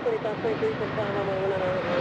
25.3 from Tower runway 190.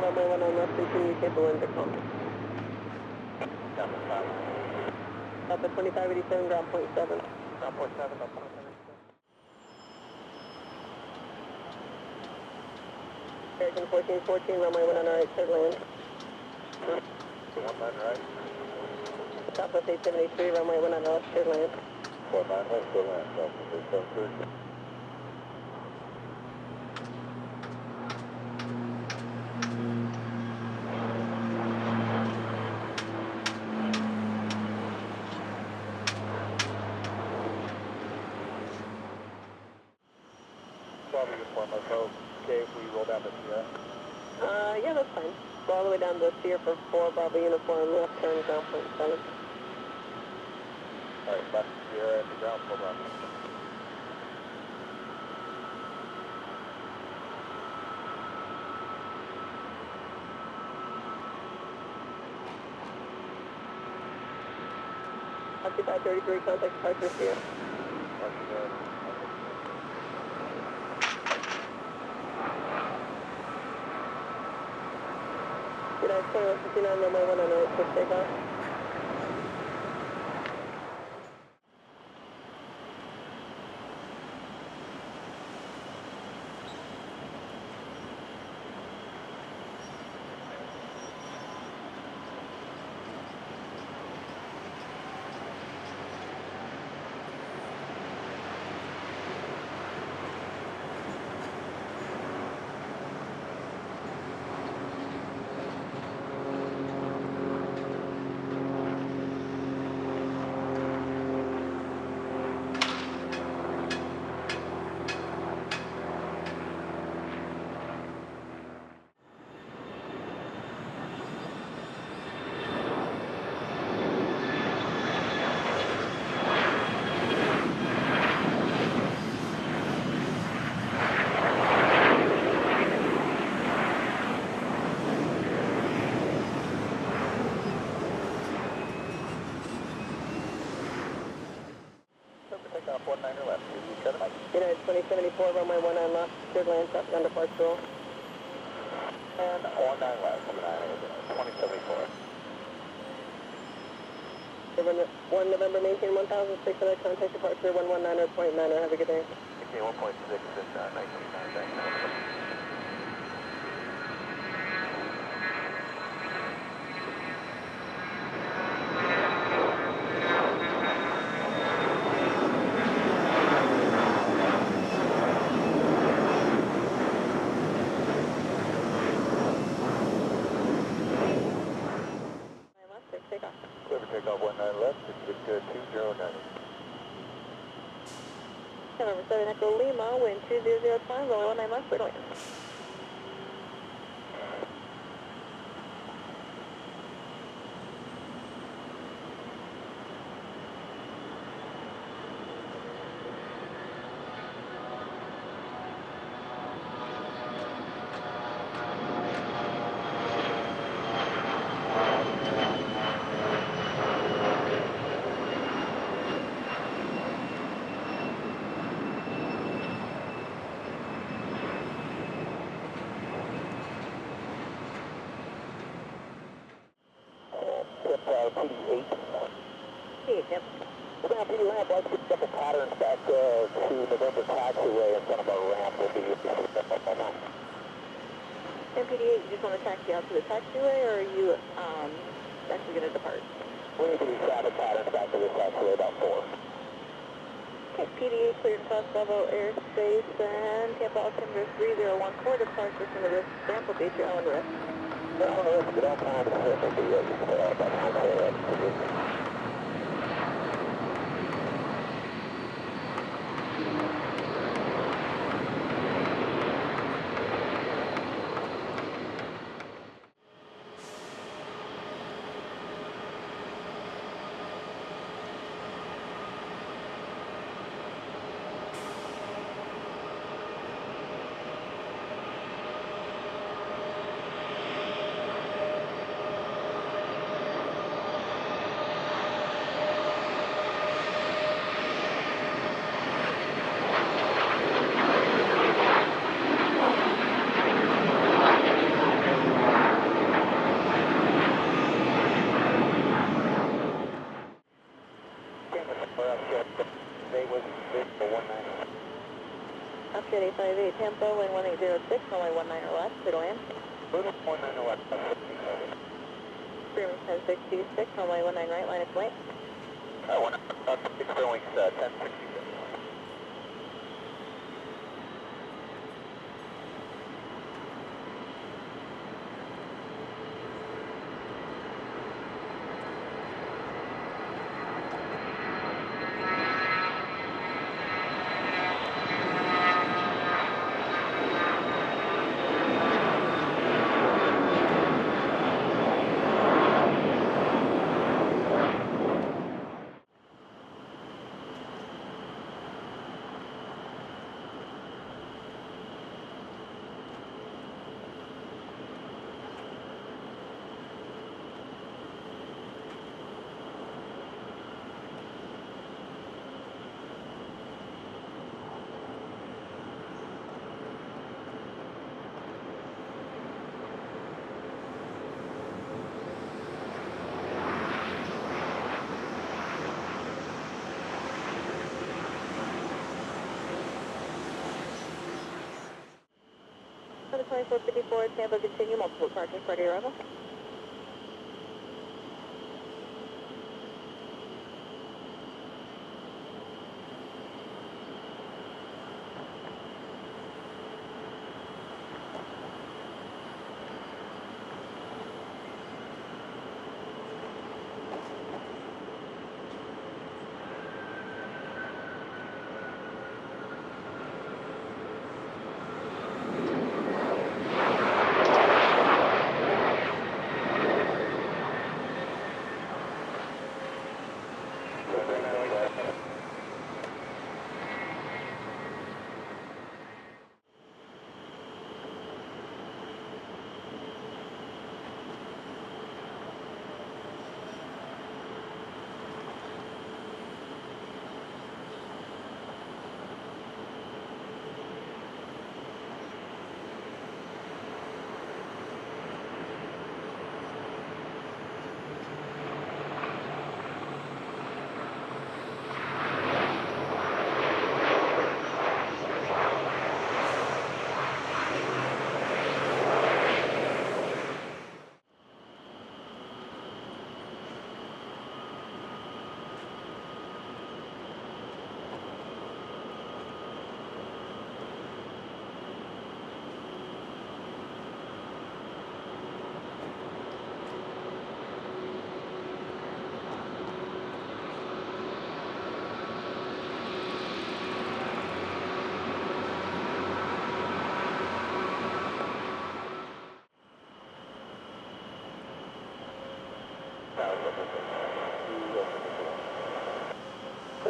Runway 19 left, continue cable in Tacoma. Up at 2587, ground point 7. Ground point 7, up 2587. American 1414, runway 19 right, clear land. 19 right. Southwest 873, runway 19 left, clear land. 49 left, clear land, Southwest 873. Okay if we roll down to Sierra? Yeah, that's fine. Go all the way down to Sierra for 4 Bravo uniform, left turn, ground point 7. Alright, left Sierra at the ground, 4 Bravo. Occupied 33, contact departure Sierra. United 2159, runway 19 right, push takeoff. United 2074, runway 19 left, cleared land, shotgun departure roll. And 19 left, 2074. 1 November, maintain 1,600, contact departure 119.9, have a good day. Okay, 1.6 at 19.9. is good, 209. November 7 Echo Lima, wind 2005, runway 19 left, clear to land. PD8. P8, yep. We're going to PD ramp. Let's get a couple patterns back to November taxiway in front of our ramp. We'll be MPD8, you just want to taxi out to the taxiway, or are you actually going to depart? We need to do traffic patterns back to the taxiway about 4. Okay, PD8 cleared South Bravo Airspace and Tampa Altimeter 3014, departure from the risk ramp will be at your own risk. No, let's get all kinds of stuff. We'll be about time to Upshed 858 Tampa, wind 1806, runway 19 or left, clear to land. 19 left. Freeman 1066, runway 19 right, line of flight. 6 Fairwinds 1066. For the 2454 Tampa, continue multiple departures prior to your arrival.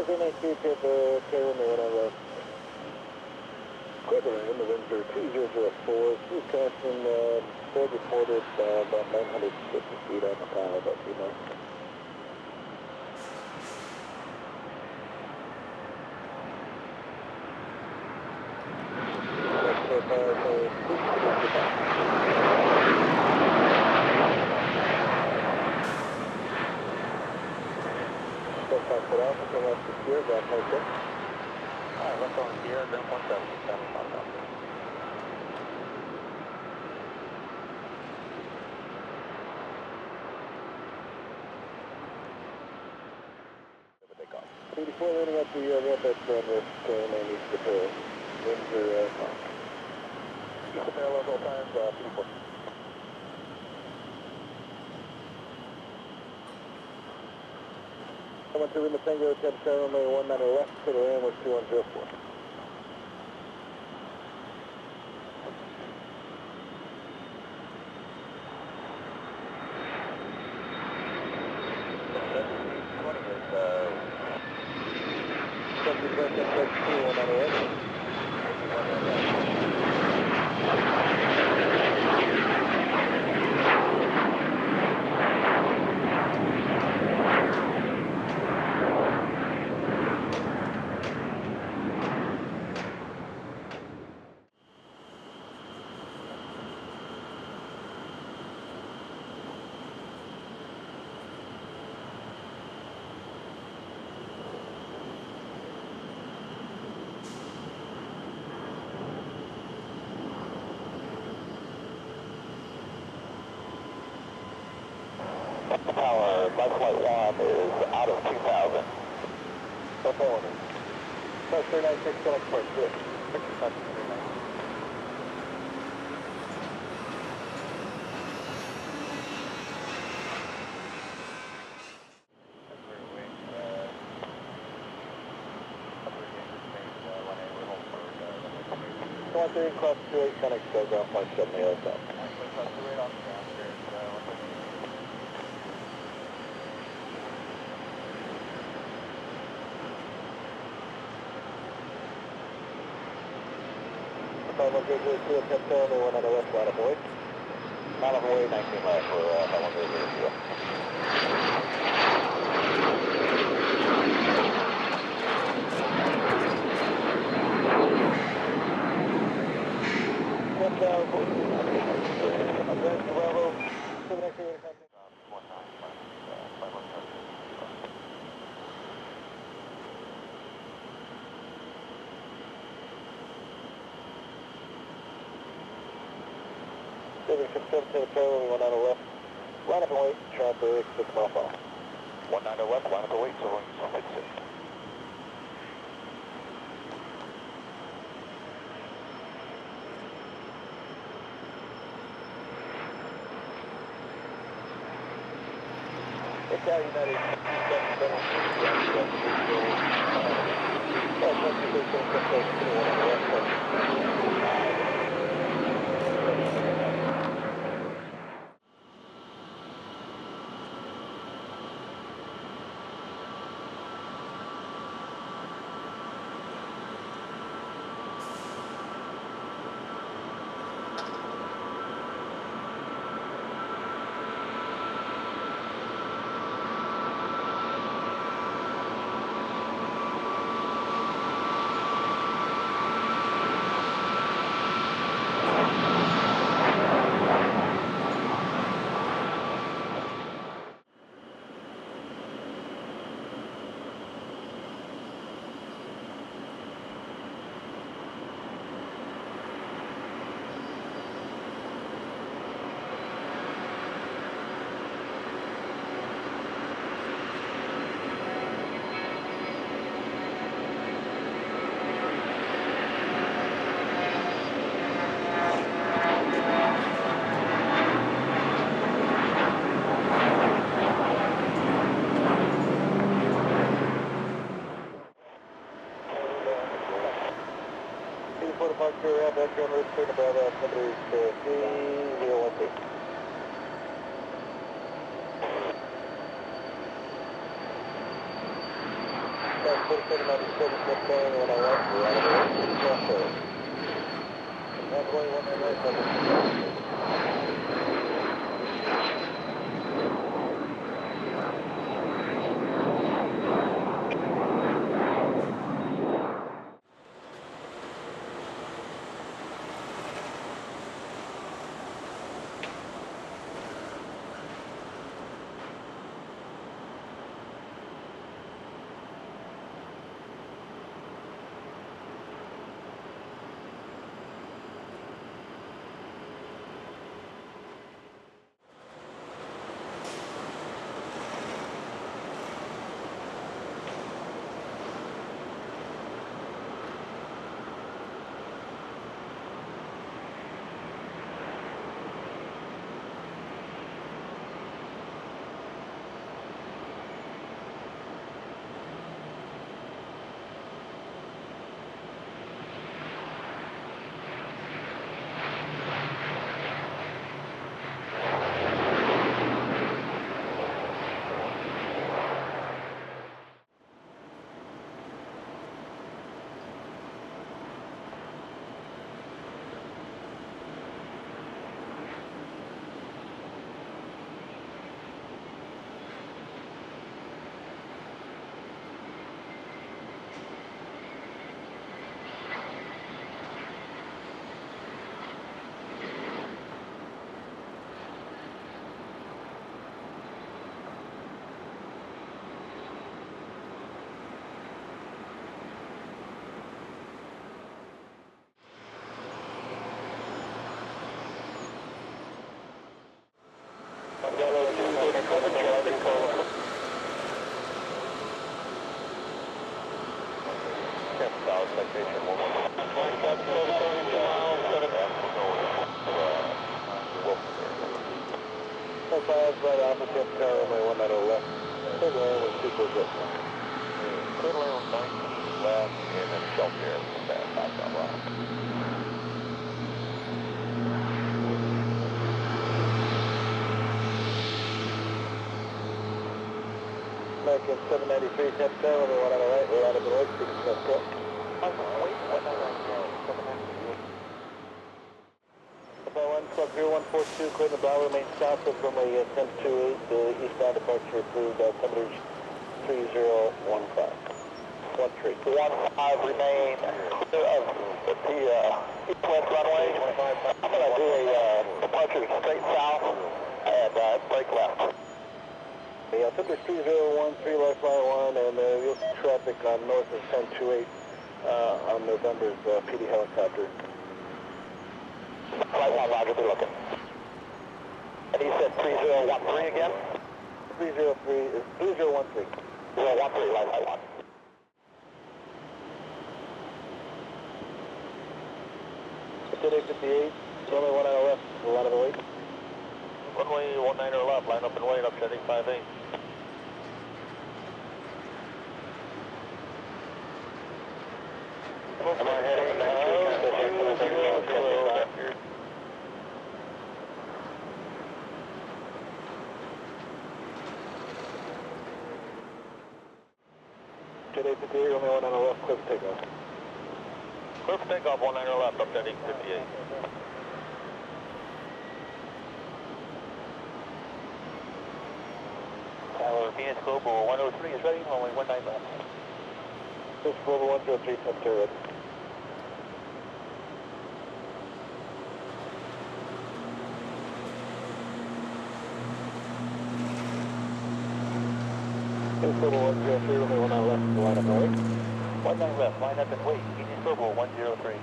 392 to the runway 10 left. Cleveland, the winds are 2004, smooth crossing, Ford reported about 950 feet on the power, about 2 miles. Alright, left on Sierra, then 177 on top. Take off. 84 landing up the Rapids runway, and east of the winds are east of parallel all times, 54. Someone to Lima Tango, 10 runway 19 left, to the land with 2104. Power, my flight 1 is out of 2000. What's that one? Plus 396, select point 6. 65 to 39. One three class 28, connect to ground point 7 the other side. Class 28 on the ground, there's 150. One good to 10 only one on the left, line of way. Mile of way, 19 left for Helen River. Bravo, 7 to Charlie, 1 on the left. Line up and wait, traffic, 6 mile fall. 19 to left, line up and wait, so it's 6. It's out United 277. Departure, Echo, Route 2, Nevada, numbers 3012. 4797, Smith calling on our left, we're out of the way, left there. 121 and right, number right off of Tip Tower, runway 19 left. Clear the lane with 2 good. Clear the lane with 19 left, and then shelter fast, southbound right. American 793, Tip Tower, runway 1 on the right, we're out of the way, speaking Smith Call. Club 0142, Clinton Bravo, remain south of runway 1028, eastbound departure approved, altimeter 3015. 13. 15 remain clear of the east-west runway. I'm going to do a departure straight south and break left. Yeah, altimeter 3013, lifeline 1, and you'll see traffic on north of 1028 on November's PD helicopter. Right one, Roger, be looking. And he said 3013 again? 3013, 3013. 013, right one. Today 58, runway 1 on the left, we're out of the way. Runway 19 left, line up and wait, up setting 58. Am I heading now? Today 58, runway 1 on the left, clear for takeoff. Clear for takeoff, 19 left, up setting 58. Tower Phoenix Global 103 is ready, only 19 left. This Global 103, Tip Tower ready. This Global 103, runway 1 on the left, line up and wait. 19 left, line up and wait, Phoenix Global 103.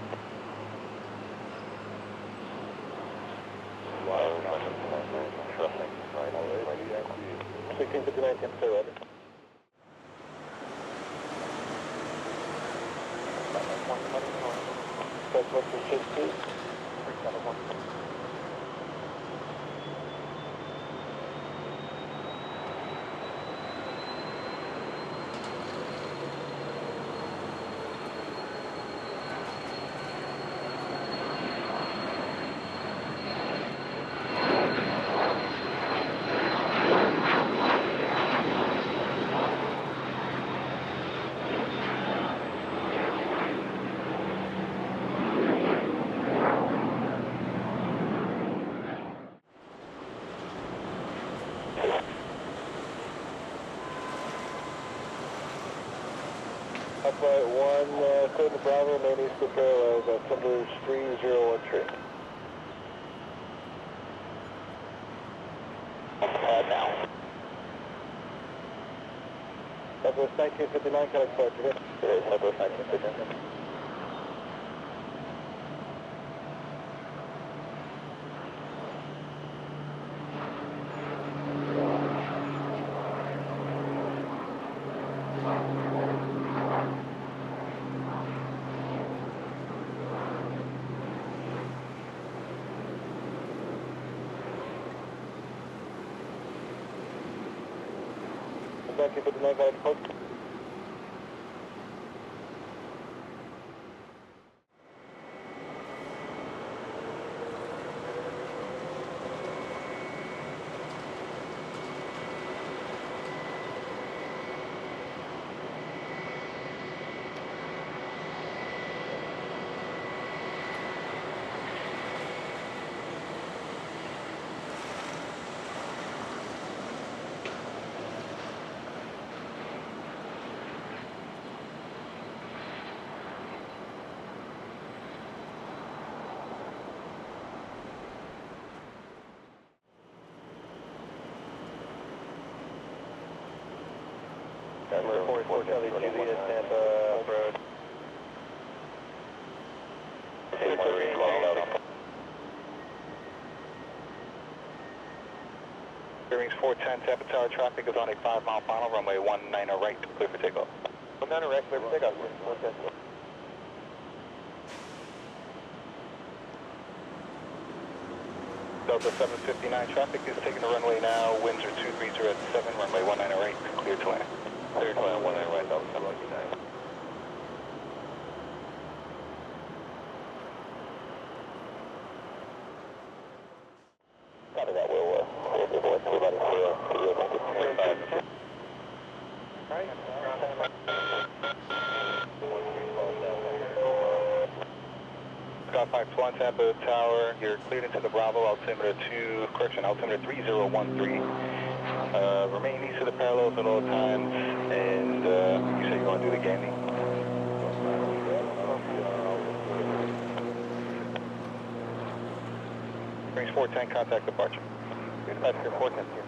Wow, 1659, Tip Tower ready. Southwestern 62. Upright 1, code to Bravo, main east to parallels, altimeter 3013. Now. Southwest 1959, contact departure. Southwest 1959. Thank you for the night, contact departure. Report 4 Charlie Juliet, Tampa Road. Bearings 410, Tampa Tower traffic is on a 5-mile final, runway 19 right, clear for takeoff. 19 right, clear for takeoff. Delta 759 traffic is taking the runway now, winds are 230 at 7, runway 19 right, clear to land. Clear to land, 19 right, Delta 759. Copy that, we'll hold your voice, everybody, for Scott 521, Tampa Tower, you're cleared into the Bravo, altimeter 3013. Remain east of the parallels at all times, and you said you're going to do the gaming? Bearings 410, contact departure. Dispatch here, 410 here.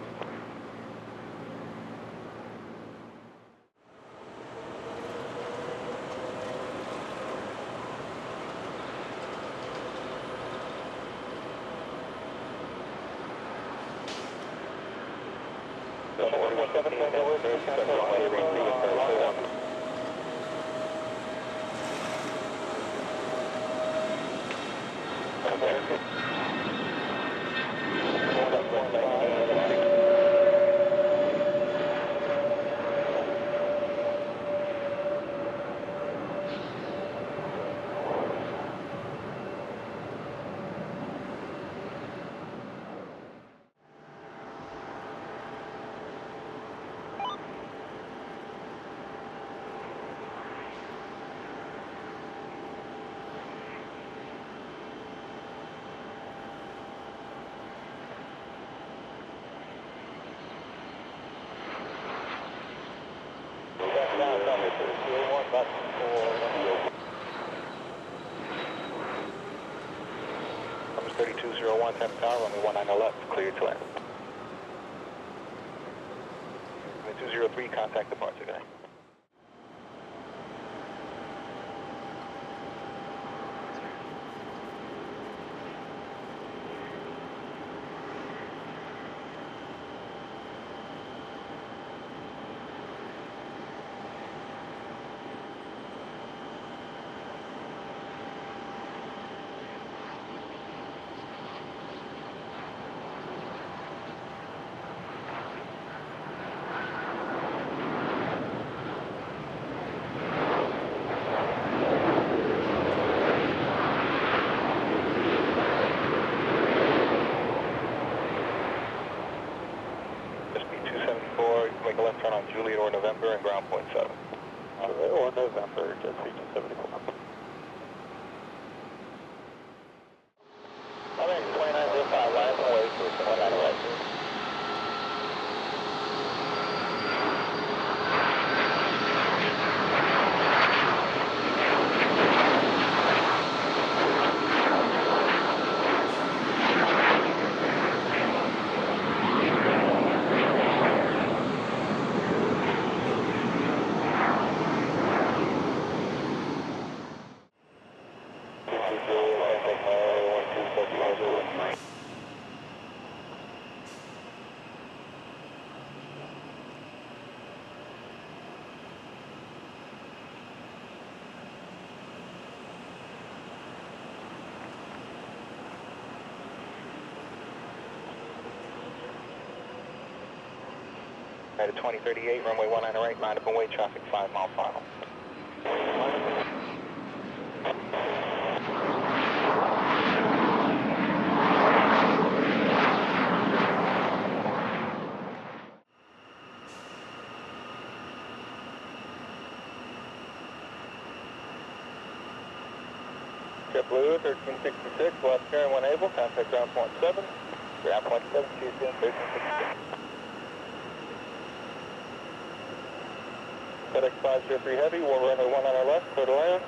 Numbers 3201, Tampa Tower, runway 19 left, clear to land. 203, contact departure, guy. right at 2038, runway 19 right, line up and wait, traffic 5 mile final. JetBlue 1366, left turn when able, contact ground point 7. Ground point 7, QCM 1366. FedEx 503 Heavy, we'll runway 1 on our left, clear to land.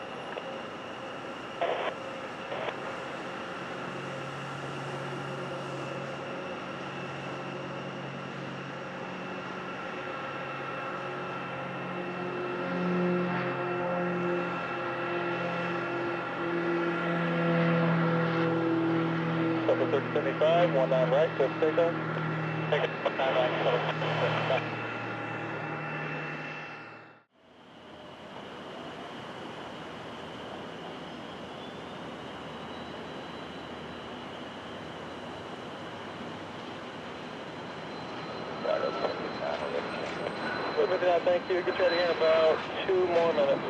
Delta 1375, 19 right, clear for takeoff. Take it, 19 right, Delta 1375. Thank you. Get ready in about 2 more minutes.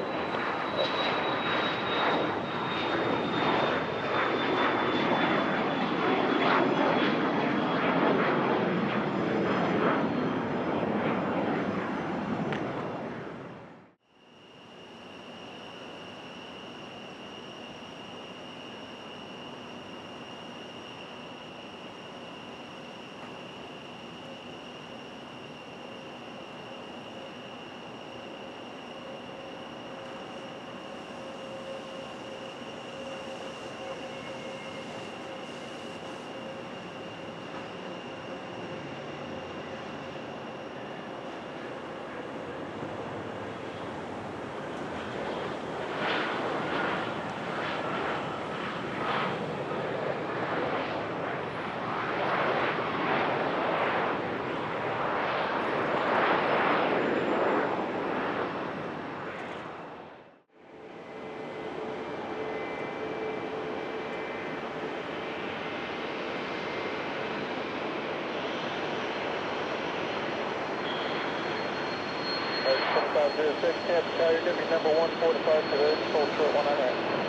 Alright, 2506, Tampa Tower, you're going to be number 1 4 to 5 today, hold short 19 right.